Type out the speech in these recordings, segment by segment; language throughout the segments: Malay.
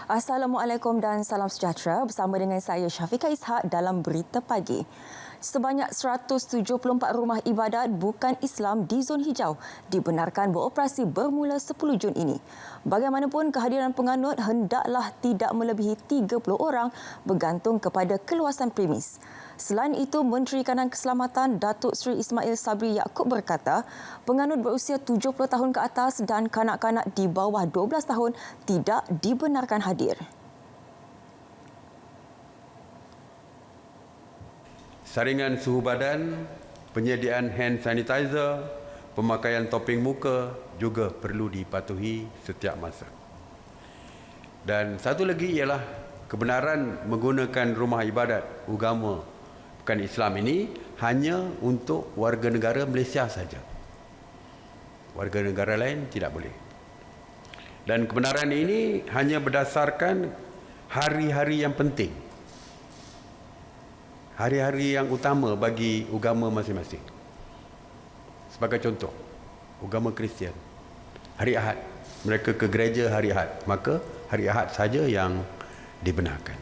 Assalamualaikum dan salam sejahtera bersama dengan saya Syafiqah Ishak dalam Berita Pagi. Sebanyak 174 rumah ibadat bukan Islam di zon hijau dibenarkan beroperasi bermula 10 Jun ini. Bagaimanapun kehadiran penganut hendaklah tidak melebihi 30 orang bergantung kepada keluasan premis. Selain itu, Menteri Kanan Keselamatan Datuk Seri Ismail Sabri Yaakob berkata, penganut berusia 70 tahun ke atas dan kanak-kanak di bawah 12 tahun tidak dibenarkan hadir. Saringan suhu badan, penyediaan hand sanitizer, pemakaian topeng muka juga perlu dipatuhi setiap masa. Dan satu lagi ialah kebenaran menggunakan rumah ibadat agama bukan Islam ini hanya untuk warga negara Malaysia saja. Warga negara lain tidak boleh. Dan kebenaran ini hanya berdasarkan hari-hari yang penting. Hari-hari yang utama bagi agama masing-masing. Sebagai contoh, agama Kristian, hari Ahad, mereka ke gereja hari Ahad, maka hari Ahad saja yang dibenarkan.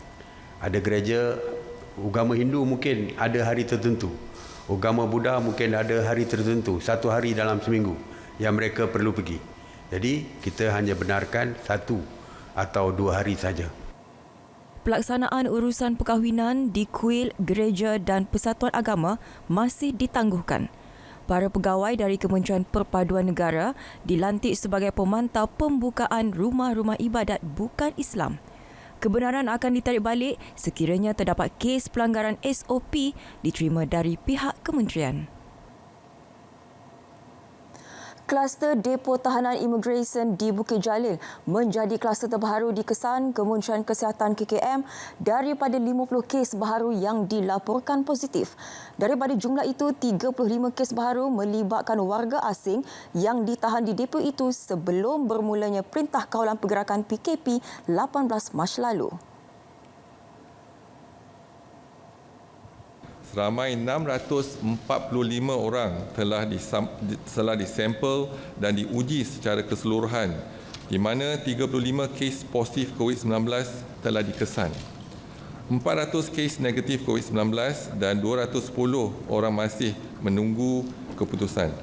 Ada gereja agama Hindu mungkin ada hari tertentu, agama Buddha mungkin ada hari tertentu, satu hari dalam seminggu yang mereka perlu pergi. Jadi kita hanya benarkan satu atau dua hari saja. Pelaksanaan urusan perkahwinan di kuil, gereja dan persatuan agama masih ditangguhkan. Para pegawai dari Kementerian Perpaduan Negara dilantik sebagai pemantau pembukaan rumah-rumah ibadat bukan Islam. Kebenaran akan ditarik balik sekiranya terdapat kes pelanggaran SOP diterima dari pihak kementerian. Kluster depo tahanan imigresen di Bukit Jalil menjadi kluster terbaru dikesan Kementerian Kesihatan KKM daripada 50 kes baharu yang dilaporkan positif. Daripada jumlah itu, 35 kes baharu melibatkan warga asing yang ditahan di depo itu sebelum bermulanya Perintah Kawalan Pergerakan PKP 18 Mac lalu. Ramai 645 orang telah disampel dan diuji secara keseluruhan, di mana 35 kes positif COVID-19 telah dikesan. 400 kes negatif COVID-19 dan 210 orang masih menunggu keputusan.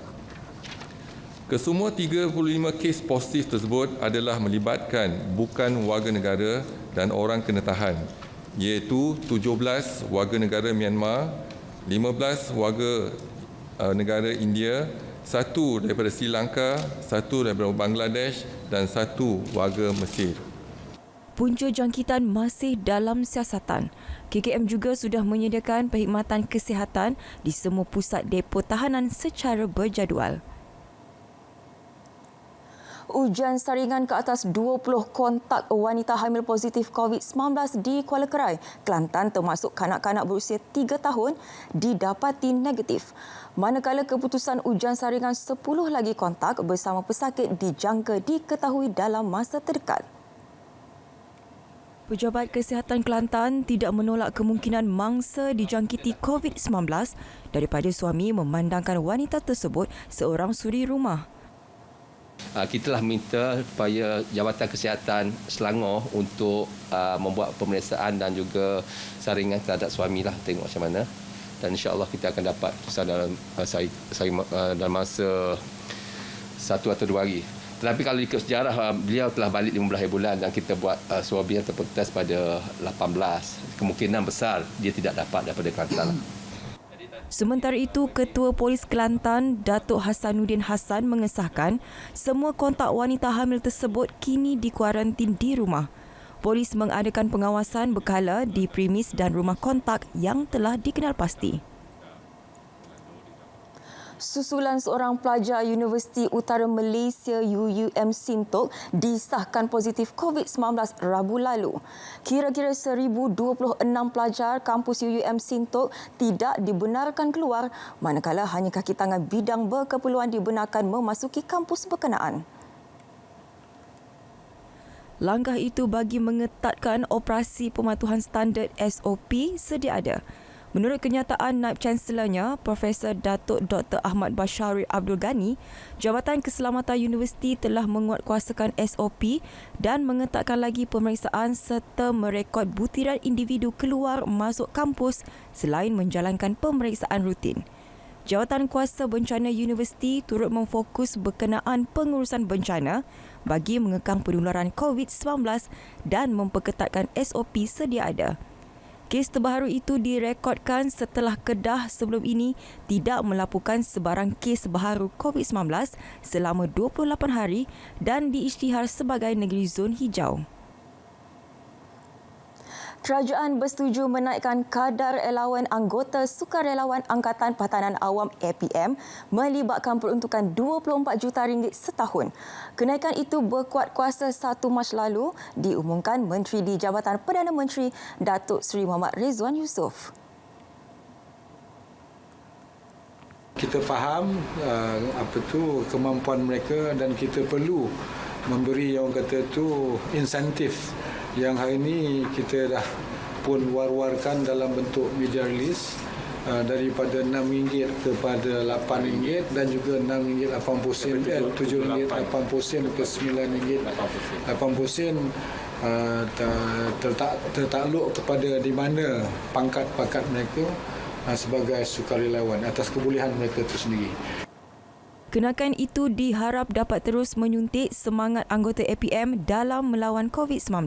Kesemua 35 kes positif tersebut adalah melibatkan bukan warga negara dan orang kena tahan, iaitu 17 warga negara Myanmar, 15 warga negara India, 1 daripada Sri Lanka, 1 daripada Bangladesh dan 1 warga Mesir. Punca jangkitan masih dalam siasatan. KKM juga sudah menyediakan perkhidmatan kesihatan di semua pusat depo tahanan secara berjadual. Ujian saringan ke atas 20 kontak wanita hamil positif COVID-19 di Kuala Kerai, Kelantan termasuk kanak-kanak berusia 3 tahun didapati negatif. Manakala keputusan ujian saringan 10 lagi kontak bersama pesakit dijangka diketahui dalam masa terdekat. Pejabat Kesihatan Kelantan tidak menolak kemungkinan mangsa dijangkiti COVID-19 daripada suami memandangkan wanita tersebut seorang suri rumah. Kita telah minta supaya Jabatan Kesihatan Selangor untuk membuat pemeriksaan dan juga saringan terhadap suami lah, tengok macam mana. Dan insya-Allah kita akan dapat keputusan dalam masa 1 atau 2 hari. Tetapi kalau ikut sejarah, beliau telah balik 15 bulan dan kita buat suabi ataupun test pada 18. Kemungkinan besar dia tidak dapat daripada Kelantan. Sementara itu, Ketua Polis Kelantan, Datuk Hasanuddin Hassan mengesahkan semua kontak wanita hamil tersebut kini dikuarantin di rumah. Polis mengadakan pengawasan berkala di premis dan rumah kontak yang telah dikenal pasti. Susulan seorang pelajar Universiti Utara Malaysia UUM Sintok disahkan positif COVID-19 Rabu lalu. Kira-kira 1,026 pelajar kampus UUM Sintok tidak dibenarkan keluar, manakala hanya kaki tangan bidang berkeperluan dibenarkan memasuki kampus berkenaan. Langkah itu bagi mengetatkan operasi pematuhan standard SOP sedia ada. Menurut kenyataan Naib Chancelornya, Profesor Datuk Dr. Ahmad Bashari Abdul Ghani, Jabatan Keselamatan Universiti telah menguatkuasakan SOP dan mengetatkan lagi pemeriksaan serta merekod butiran individu keluar masuk kampus selain menjalankan pemeriksaan rutin. Jawatan Kuasa Bencana Universiti turut memfokus berkenaan pengurusan bencana bagi mengekang penularan COVID-19 dan memperketatkan SOP sedia ada. Kes terbaru itu direkodkan setelah Kedah sebelum ini tidak melaporkan sebarang kes baharu COVID-19 selama 28 hari dan diisytihar sebagai negeri zon hijau. Kerajaan bersetuju menaikkan kadar elawan anggota sukarelawan Angkatan Pertahanan Awam APM melibatkan peruntukan RM24 juta setahun. Kenaikan itu berkuat kuasa 1 Mac lalu diumumkan Menteri di Jabatan Perdana Menteri Datuk Seri Muhammad Rizwan Yusof. Kita faham kemampuan mereka dan kita perlu memberi yang kata tu insentif yang hari ini kita dah pun war-warkan dalam bentuk media release daripada RM6 kepada RM8 dan juga RM6.80 RM7.80 ke RM9.80 tertakluk kepada di mana pangkat-pangkat mereka sebagai sukarelawan atas kebolehan mereka itu sendiri. Kenaikan itu diharap dapat terus menyuntik semangat anggota APM dalam melawan COVID-19.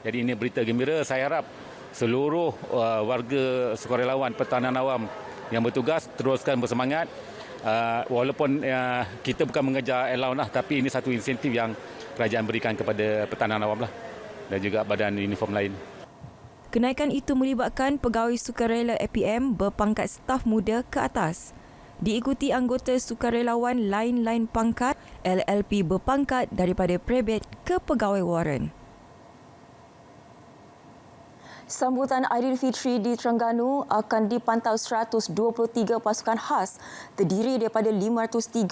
Jadi ini berita gembira. Saya harap seluruh warga sukarelawan Pertahanan Awam yang bertugas teruskan bersemangat. Walaupun kita bukan mengejar allowance lah, tapi ini satu insentif yang kerajaan berikan kepada Pertahanan Awam lah dan juga badan uniform lain. Kenaikan itu melibatkan pegawai sukarela APM berpangkat staf muda ke atas. Diikuti anggota sukarelawan lain-lain pangkat, LLP berpangkat daripada prebet ke pegawai waran. Sambutan Aidilfitri di Terengganu akan dipantau 123 pasukan khas terdiri daripada 531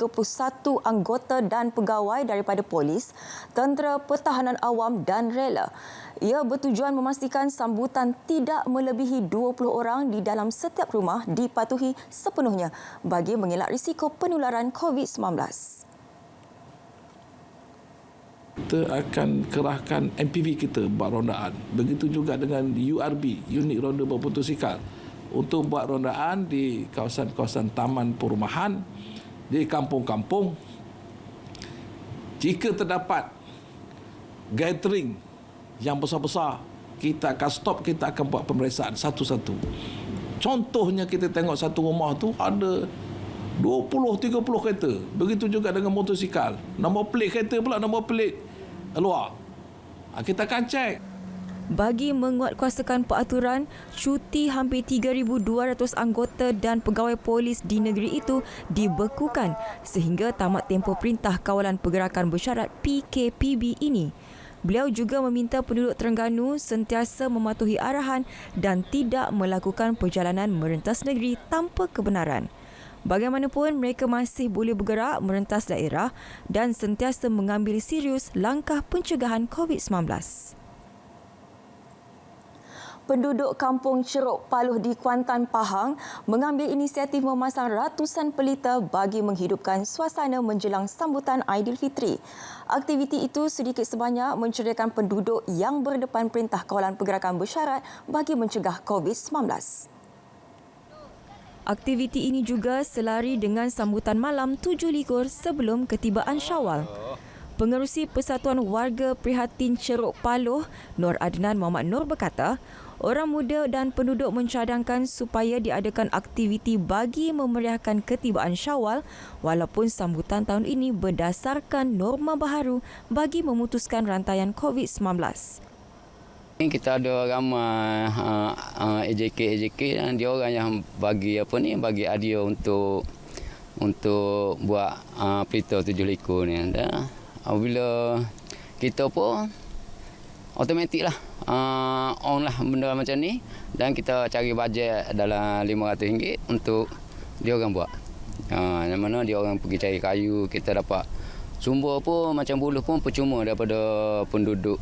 anggota dan pegawai daripada polis, tentera pertahanan awam dan rela. Ia bertujuan memastikan sambutan tidak melebihi 20 orang di dalam setiap rumah dipatuhi sepenuhnya bagi mengelak risiko penularan COVID-19. Kita akan kerahkan MPV kita buat rondaan. Begitu juga dengan URB, unit ronda bermotosikal, untuk buat rondaan di kawasan-kawasan taman perumahan, di kampung-kampung. Jika terdapat gathering yang besar-besar, kita akan stop, kita akan buat pemeriksaan satu-satu. Contohnya kita tengok satu rumah tu ada 20-30 kereta. Begitu juga dengan motosikal. Nombor pelik kereta pula nombor pelik luar. Kita akan cek. Bagi menguatkuasakan peraturan, cuti hampir 3,200 anggota dan pegawai polis di negeri itu dibekukan sehingga tamat tempoh Perintah Kawalan Pergerakan Bersyarat PKPB ini. Beliau juga meminta penduduk Terengganu sentiasa mematuhi arahan dan tidak melakukan perjalanan merentas negeri tanpa kebenaran. Bagaimanapun, mereka masih boleh bergerak merentas daerah dan sentiasa mengambil serius langkah pencegahan COVID-19. Penduduk kampung Ceruk Paluh di Kuantan, Pahang mengambil inisiatif memasang ratusan pelita bagi menghidupkan suasana menjelang sambutan Aidilfitri. Aktiviti itu sedikit sebanyak menceriakan penduduk yang berdepan Perintah Kawalan Pergerakan Bersyarat bagi mencegah COVID-19. Aktiviti ini juga selari dengan sambutan malam 7 likur sebelum ketibaan Syawal. Pengerusi Persatuan Warga Prihatin Ceruk Paluh, Nur Adnan Muhammad Nur berkata, orang muda dan penduduk mencadangkan supaya diadakan aktiviti bagi memeriahkan ketibaan Syawal walaupun sambutan tahun ini berdasarkan norma baharu bagi memutuskan rantaian COVID-19. Kita ada ramai AJK dan dia orang yang bagi bagi hadiah untuk buat pelita 7 likur ni. Bila kita pun automatik lah on lah benda macam ni dan kita cari bajet dalam RM500 untuk dia orang buat. Yang mana dia orang pergi cari kayu, kita dapat sumber pun macam buluh pun percuma daripada penduduk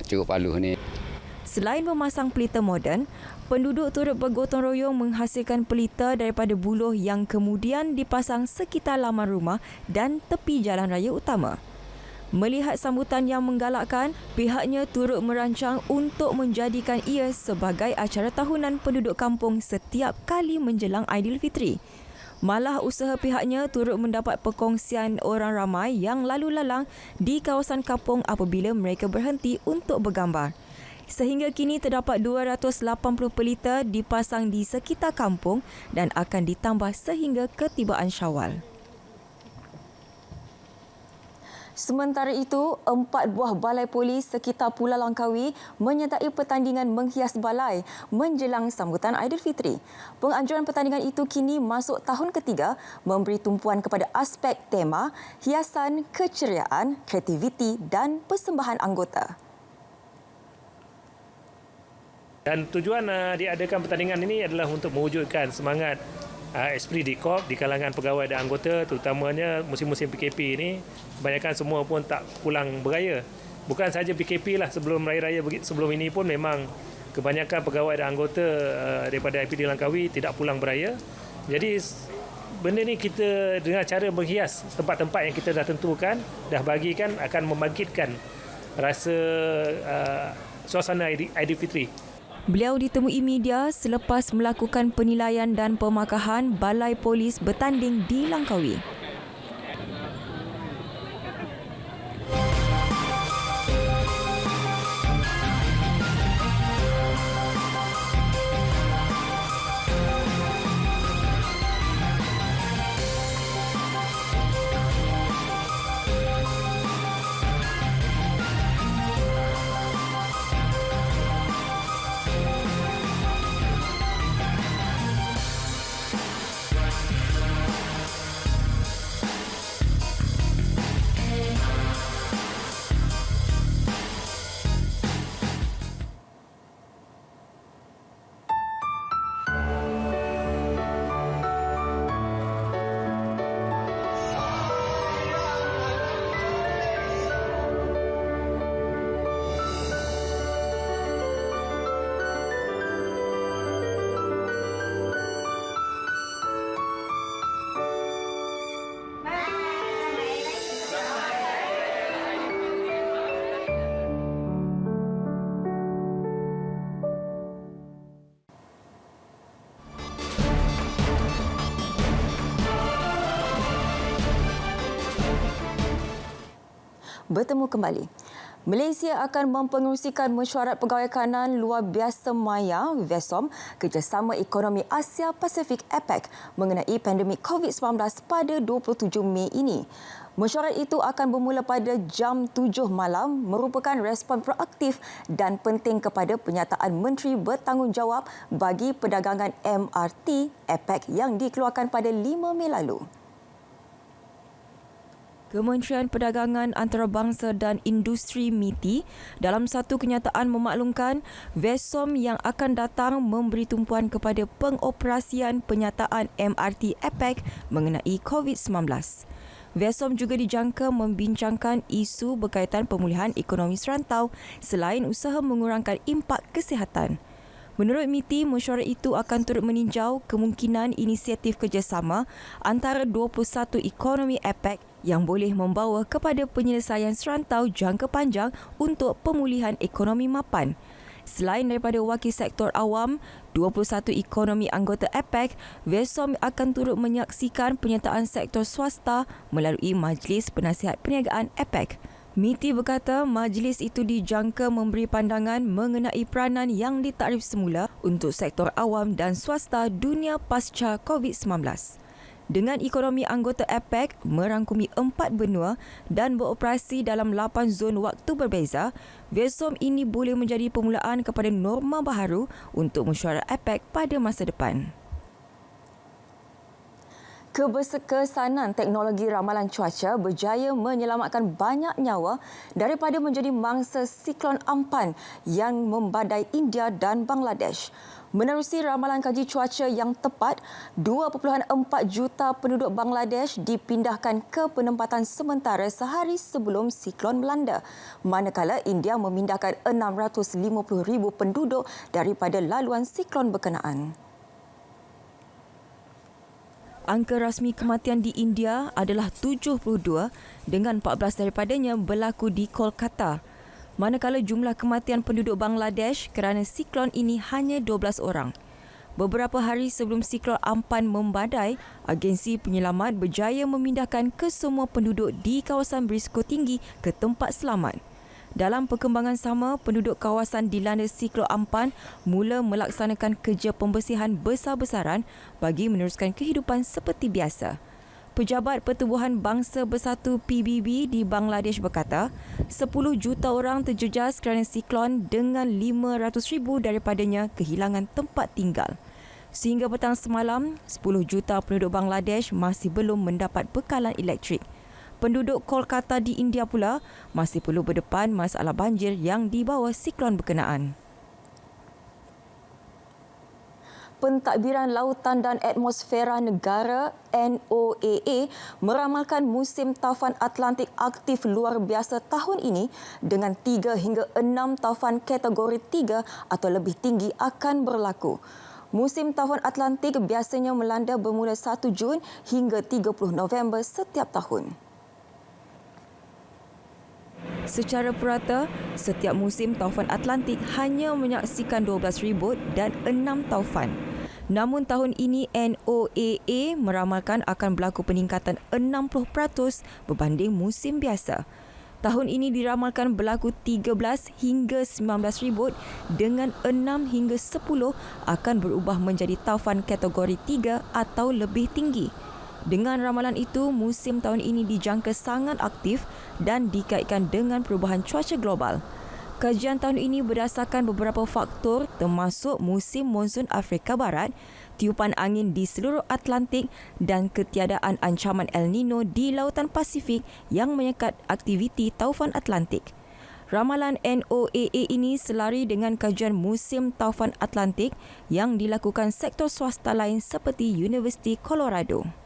Curug Paluh ni. Selain memasang pelita moden, penduduk turut bergotong royong menghasilkan pelita daripada buluh yang kemudian dipasang sekitar laman rumah dan tepi jalan raya utama. Melihat sambutan yang menggalakkan, pihaknya turut merancang untuk menjadikan ia sebagai acara tahunan penduduk kampung setiap kali menjelang Aidilfitri. Malah usaha pihaknya turut mendapat perkongsian orang ramai yang lalu lalang di kawasan kampung apabila mereka berhenti untuk bergambar. Sehingga kini terdapat 280 pelita dipasang di sekitar kampung dan akan ditambah sehingga ketibaan Syawal. Sementara itu, 4 buah balai polis sekitar Pulau Langkawi menyertai pertandingan menghias balai menjelang sambutan Aidilfitri. Penganjuran pertandingan itu kini masuk tahun ketiga memberi tumpuan kepada aspek tema, hiasan, keceriaan, kreativiti dan persembahan anggota. Dan tujuan diadakan pertandingan ini adalah untuk mewujudkan semangat esprit de corps di kalangan pegawai dan anggota, terutamanya musim-musim PKP ini. Kebanyakan semua pun tak pulang beraya. Bukan sahaja PKP lah, sebelum raya-raya sebelum ini pun memang kebanyakan pegawai dan anggota daripada IPD Langkawi tidak pulang beraya. Jadi benda ni kita dengan cara menghias tempat-tempat yang kita dah tentukan, dah bagikan, akan membangkitkan rasa suasana Aidilfitri. Beliau ditemui media selepas melakukan penilaian dan pemakahan balai polis bertanding di Langkawi. Bertemu kembali. Malaysia akan mempengerusikan mesyuarat pegawai kanan luar biasa maya VESOM Kerjasama Ekonomi Asia Pasifik APEC mengenai pandemik COVID-19 pada 27 Mei ini. Mesyuarat itu akan bermula pada jam 7 malam merupakan respon proaktif dan penting kepada penyataan Menteri Bertanggungjawab bagi Perdagangan MRT APEC yang dikeluarkan pada 5 Mei lalu. Kementerian Perdagangan Antarabangsa dan Industri MITI dalam satu kenyataan memaklumkan VESOM yang akan datang memberi tumpuan kepada pengoperasian penyataan MRT APEC mengenai COVID-19. VESOM juga dijangka membincangkan isu berkaitan pemulihan ekonomi serantau selain usaha mengurangkan impak kesihatan. Menurut MITI, mesyuarat itu akan turut meninjau kemungkinan inisiatif kerjasama antara 21 ekonomi APEC yang boleh membawa kepada penyelesaian serantau jangka panjang untuk pemulihan ekonomi mapan. Selain daripada wakil sektor awam, 21 ekonomi anggota APEC, VESOM akan turut menyaksikan penyertaan sektor swasta melalui Majlis Penasihat Perniagaan APEC. MITI berkata majlis itu dijangka memberi pandangan mengenai peranan yang ditakrif semula untuk sektor awam dan swasta dunia pasca COVID-19. Dengan ekonomi anggota APEC merangkumi 4 benua dan beroperasi dalam 8 zon waktu berbeza, VESOM ini boleh menjadi permulaan kepada norma baharu untuk mesyuarat APEC pada masa depan. Keberkesanan teknologi ramalan cuaca berjaya menyelamatkan banyak nyawa daripada menjadi mangsa siklon Amphan yang membadai India dan Bangladesh. Menerusi ramalan kaji cuaca yang tepat, 2.4 juta penduduk Bangladesh dipindahkan ke penempatan sementara sehari sebelum siklon melanda, manakala India memindahkan 650,000 penduduk daripada laluan siklon berkenaan. Angka rasmi kematian di India adalah 72 dengan 14 daripadanya berlaku di Kolkata. Manakala jumlah kematian penduduk Bangladesh kerana siklon ini hanya 12 orang. Beberapa hari sebelum siklon Amphan membadai, agensi penyelamat berjaya memindahkan kesemua penduduk di kawasan berisiko tinggi ke tempat selamat. Dalam perkembangan sama, penduduk kawasan dilanda siklon Amphan mula melaksanakan kerja pembersihan besar-besaran bagi meneruskan kehidupan seperti biasa. Pejabat Pertubuhan Bangsa Bersatu PBB di Bangladesh berkata, 10 juta orang terjejas kerana siklon dengan 500,000 daripadanya kehilangan tempat tinggal. Sehingga petang semalam, 10 juta penduduk Bangladesh masih belum mendapat bekalan elektrik. Penduduk Kolkata di India pula masih perlu berdepan masalah banjir yang dibawa siklon berkenaan. Pentadbiran Lautan dan Atmosfera Negara NOAA meramalkan musim taufan Atlantik aktif luar biasa tahun ini dengan 3 hingga 6 taufan kategori 3 atau lebih tinggi akan berlaku. Musim taufan Atlantik biasanya melanda bermula 1 Jun hingga 30 November setiap tahun. Secara purata, setiap musim taufan Atlantik hanya menyaksikan 12 ribut dan 6 taufan. Namun tahun ini NOAA meramalkan akan berlaku peningkatan 60% berbanding musim biasa. Tahun ini diramalkan berlaku 13 hingga 19 ribut dengan 6 hingga 10 akan berubah menjadi taufan kategori 3 atau lebih tinggi. Dengan ramalan itu, musim tahun ini dijangka sangat aktif dan dikaitkan dengan perubahan cuaca global. Kajian tahun ini berdasarkan beberapa faktor termasuk musim monsun Afrika Barat, tiupan angin di seluruh Atlantik dan ketiadaan ancaman El Nino di Lautan Pasifik yang menyekat aktiviti taufan Atlantik. Ramalan NOAA ini selari dengan kajian musim taufan Atlantik yang dilakukan sektor swasta lain seperti Universiti Colorado.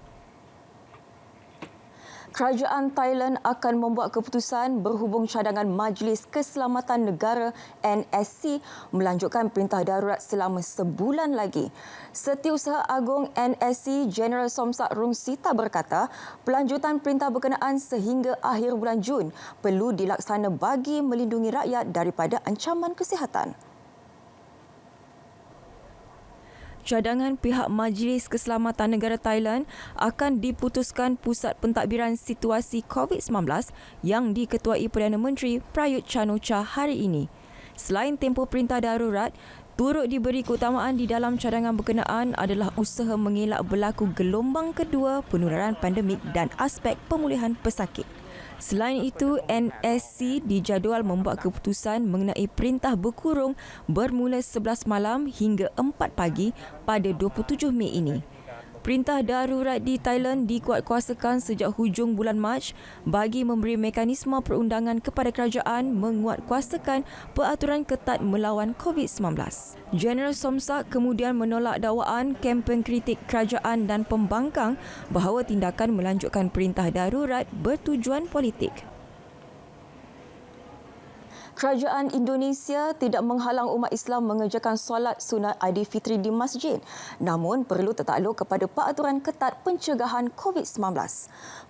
Kerajaan Thailand akan membuat keputusan berhubung cadangan Majlis Keselamatan Negara NSC melanjutkan perintah darurat selama sebulan lagi. Setiausaha Agung NSC General Somsak Rungsita berkata, pelanjutan perintah berkenaan sehingga akhir bulan Jun perlu dilaksana bagi melindungi rakyat daripada ancaman kesihatan. Cadangan pihak Majlis Keselamatan Negara Thailand akan diputuskan Pusat Pentadbiran Situasi COVID-19 yang diketuai Perdana Menteri Prayut Chan-o-cha hari ini. Selain tempoh perintah darurat, turut diberi keutamaan di dalam cadangan berkenaan adalah usaha mengelak berlaku gelombang kedua penularan pandemik dan aspek pemulihan pesakit. Selain itu, NSC dijadual membuat keputusan mengenai perintah berkurung bermula 11 malam hingga 4 pagi pada 27 Mei ini. Perintah darurat di Thailand dikuatkuasakan sejak hujung bulan Mac bagi memberi mekanisme perundangan kepada kerajaan menguatkuasakan peraturan ketat melawan COVID-19. General Somsak kemudian menolak dakwaan kempen kritik kerajaan dan pembangkang bahawa tindakan melanjutkan perintah darurat bertujuan politik. Kerajaan Indonesia tidak menghalang umat Islam mengerjakan solat sunat Aidilfitri di masjid, namun perlu tertakluk kepada peraturan ketat pencegahan COVID-19.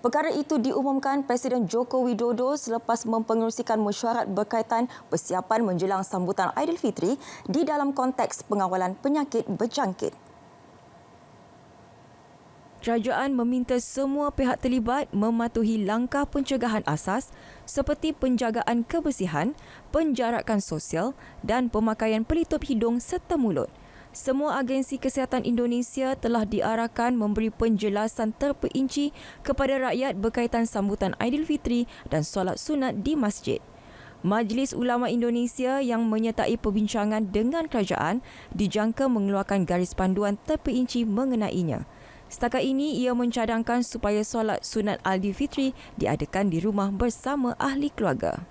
Perkara itu diumumkan Presiden Joko Widodo selepas mempengerusikan mesyuarat berkaitan persiapan menjelang sambutan Aidilfitri di dalam konteks pengawalan penyakit berjangkit. Kerajaan meminta semua pihak terlibat mematuhi langkah pencegahan asas seperti penjagaan kebersihan, penjarakan sosial dan pemakaian pelitup hidung serta mulut. Semua agensi kesihatan Indonesia telah diarahkan memberi penjelasan terperinci kepada rakyat berkaitan sambutan Aidilfitri dan solat sunat di masjid. Majlis Ulama Indonesia yang menyertai perbincangan dengan kerajaan dijangka mengeluarkan garis panduan terperinci mengenainya. Setakat ini, ia mencadangkan supaya solat sunat Aidilfitri diadakan di rumah bersama ahli keluarga.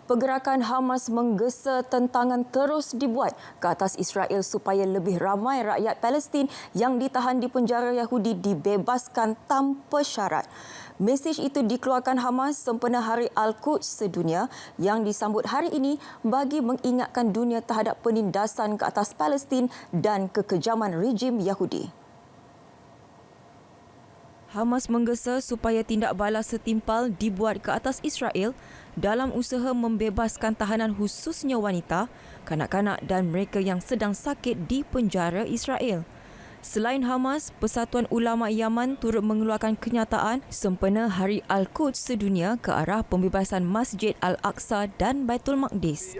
Pergerakan Hamas menggesa tentangan terus dibuat ke atas Israel supaya lebih ramai rakyat Palestin yang ditahan di penjara Yahudi dibebaskan tanpa syarat. Mesej itu dikeluarkan Hamas sempena Hari Al-Quds sedunia yang disambut hari ini bagi mengingatkan dunia terhadap penindasan ke atas Palestin dan kekejaman rejim Yahudi. Hamas menggesa supaya tindak balas setimpal dibuat ke atas Israel dalam usaha membebaskan tahanan khususnya wanita, kanak-kanak dan mereka yang sedang sakit di penjara Israel. Selain Hamas, Persatuan Ulama Yaman turut mengeluarkan kenyataan sempena Hari Al-Quds sedunia ke arah pembebasan Masjid Al-Aqsa dan Baitul Maqdis.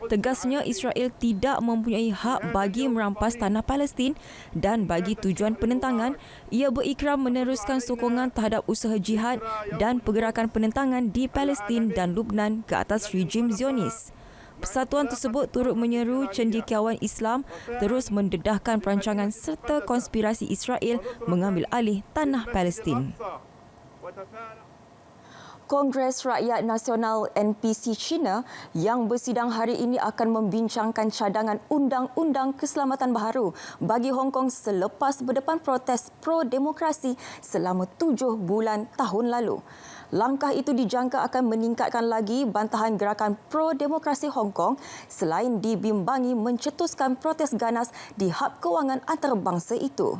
Tegasnya, Israel tidak mempunyai hak bagi merampas tanah Palestin dan bagi tujuan penentangan, ia berikrar meneruskan sokongan terhadap usaha jihad dan pergerakan penentangan di Palestin dan Lubnan ke atas rejim Zionis. Persatuan tersebut turut menyeru cendekiawan Islam terus mendedahkan perancangan serta konspirasi Israel mengambil alih tanah Palestin. Kongres Rakyat Nasional NPC China yang bersidang hari ini akan membincangkan cadangan undang-undang keselamatan baharu bagi Hong Kong selepas berdepan protes pro-demokrasi selama 7 bulan tahun lalu. Langkah itu dijangka akan meningkatkan lagi bantahan gerakan pro-demokrasi Hong Kong selain dibimbangi mencetuskan protes ganas di hab kewangan antarabangsa itu.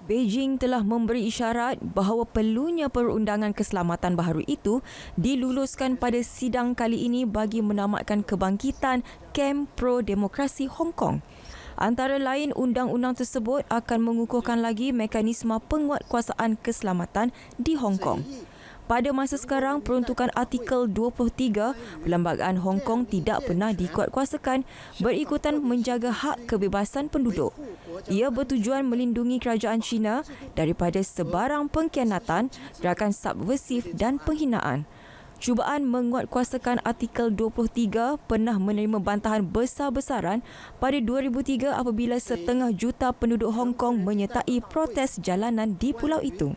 Beijing telah memberi isyarat bahawa perlunya perundangan keselamatan baharu itu diluluskan pada sidang kali ini bagi menamatkan kebangkitan kem pro-demokrasi Hong Kong. Antara lain, undang-undang tersebut akan mengukuhkan lagi mekanisme penguatkuasaan keselamatan di Hong Kong. Pada masa sekarang, peruntukan artikel 23 Perlembagaan Hong Kong tidak pernah dikuatkuasakan berikutan menjaga hak kebebasan penduduk. Ia bertujuan melindungi kerajaan China daripada sebarang pengkhianatan, gerakan subversif dan penghinaan. Cubaan menguatkuasakan artikel 23 pernah menerima bantahan besar-besaran pada 2003 apabila 1,5 juta penduduk Hong Kong menyertai protes jalanan di pulau itu.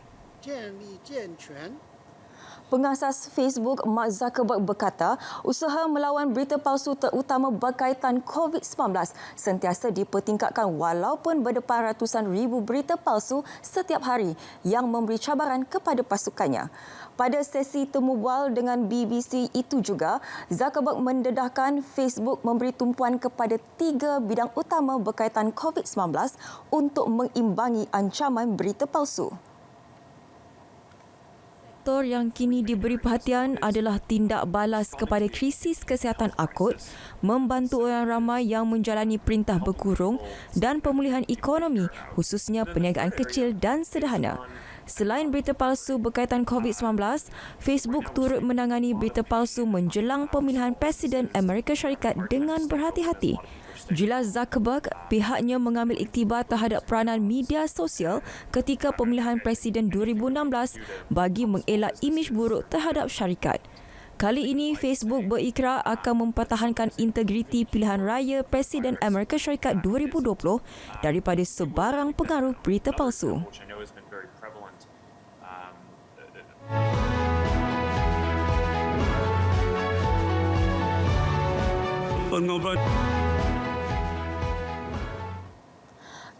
Pengasas Facebook Mark Zuckerberg berkata, usaha melawan berita palsu terutama berkaitan COVID-19 sentiasa dipertingkatkan walaupun berdepan ratusan ribu berita palsu setiap hari yang memberi cabaran kepada pasukannya. Pada sesi temu bual dengan BBC itu juga, Zuckerberg mendedahkan Facebook memberi tumpuan kepada 3 bidang utama berkaitan COVID-19 untuk mengimbangi ancaman berita palsu. Sektor yang kini diberi perhatian adalah tindak balas kepada krisis kesihatan akut, membantu orang ramai yang menjalani perintah berkurung dan pemulihan ekonomi khususnya perniagaan kecil dan sederhana. Selain berita palsu berkaitan COVID-19, Facebook turut menangani berita palsu menjelang pemilihan Presiden Amerika Syarikat dengan berhati-hati. Jelas Zuckerberg, pihaknya mengambil iktibar terhadap peranan media sosial ketika pemilihan Presiden 2016 bagi mengelak imej buruk terhadap syarikat. Kali ini, Facebook berikrar akan mempertahankan integriti pilihan raya Presiden Amerika Syarikat 2020 daripada sebarang pengaruh berita palsu.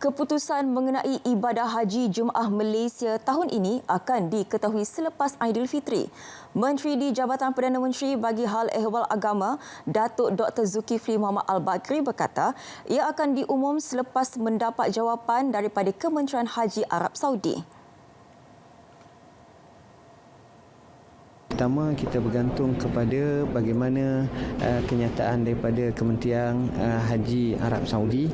Keputusan mengenai ibadah haji Jumaah Malaysia tahun ini akan diketahui selepas Aidilfitri. Menteri di Jabatan Perdana Menteri bagi Hal Ehwal Agama, Datuk Dr. Zulkifli Muhammad Al-Bakri berkata, ia akan diumum selepas mendapat jawapan daripada Kementerian Haji Arab Saudi. Pertama, kita bergantung kepada bagaimana kenyataan daripada Kementerian Haji Arab Saudi.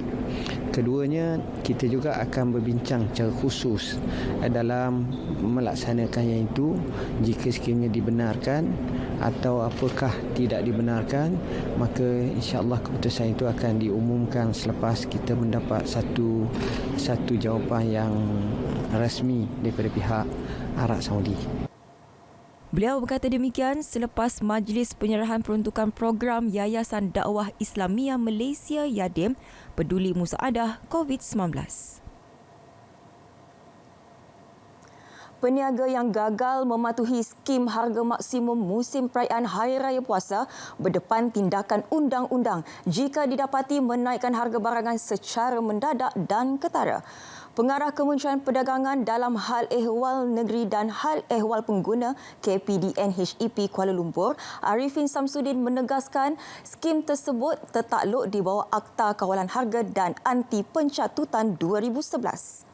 Keduanya, kita juga akan berbincang secara khusus dalam melaksanakannya itu jika sekiranya dibenarkan atau apakah tidak dibenarkan, maka insya-Allah keputusan itu akan diumumkan selepas kita mendapat satu jawapan yang rasmi daripada pihak Arab Saudi. Beliau berkata demikian selepas Majlis Penyerahan Peruntukan Program Yayasan Dakwah Islamiyah Malaysia YADIM Peduli Musaadah COVID-19. Peniaga yang gagal mematuhi skim harga maksimum musim perayaan Hari Raya Puasa berdepan tindakan undang-undang jika didapati menaikkan harga barangan secara mendadak dan ketara. Pengarah Kementerian Perdagangan dalam Hal Ehwal Negeri dan Hal Ehwal Pengguna KPDN HEP Kuala Lumpur, Arifin Samsudin menegaskan skim tersebut tertakluk di bawah Akta Kawalan Harga dan Anti Pencatutan 2011.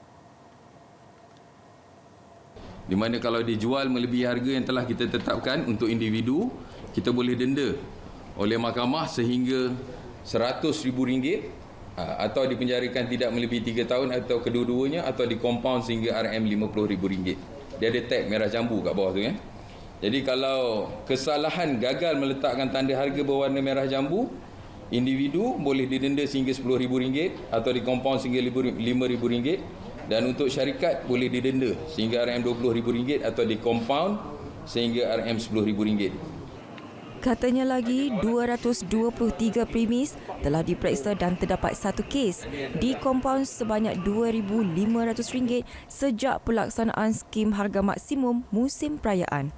Di mana kalau dijual melebihi harga yang telah kita tetapkan untuk individu, kita boleh denda oleh mahkamah sehingga RM100,000 atau dipenjarakan tidak melebihi 3 tahun atau kedua-duanya atau dikompaun sehingga RM50,000. Dia ada tag merah jambu kat bawah tu ya. Jadi kalau kesalahan gagal meletakkan tanda harga berwarna merah jambu, individu boleh didenda sehingga RM10,000 atau dikompaun sehingga RM5,000. Dan untuk syarikat boleh didenda sehingga RM20,000 atau dikompaun sehingga RM10,000. Katanya lagi, 223 premis telah diperiksa dan terdapat satu kes dikompaun sebanyak RM2,500 sejak pelaksanaan skim harga maksimum musim perayaan.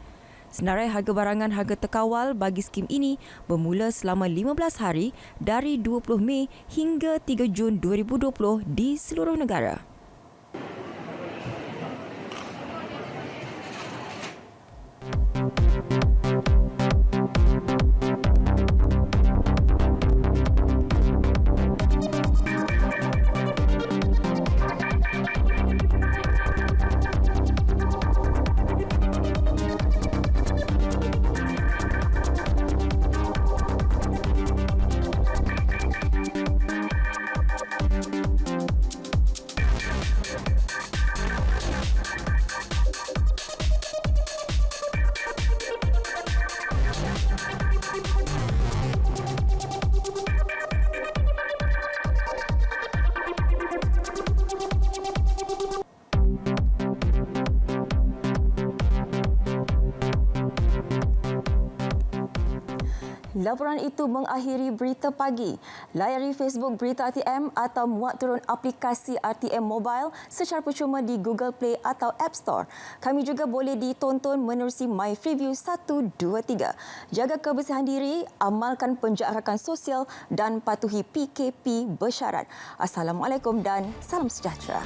Senarai harga barangan harga terkawal bagi skim ini bermula selama 15 hari dari 20 Mei hingga 3 Jun 2020 di seluruh negara. Laporan itu mengakhiri Berita Pagi. Layari Facebook Berita RTM atau muat turun aplikasi RTM Mobile secara percuma di Google Play atau App Store. Kami juga boleh ditonton menerusi My Freeview 123. Jaga kebersihan diri, amalkan penjarakan sosial dan patuhi PKP bersyarat. Assalamualaikum dan salam sejahtera.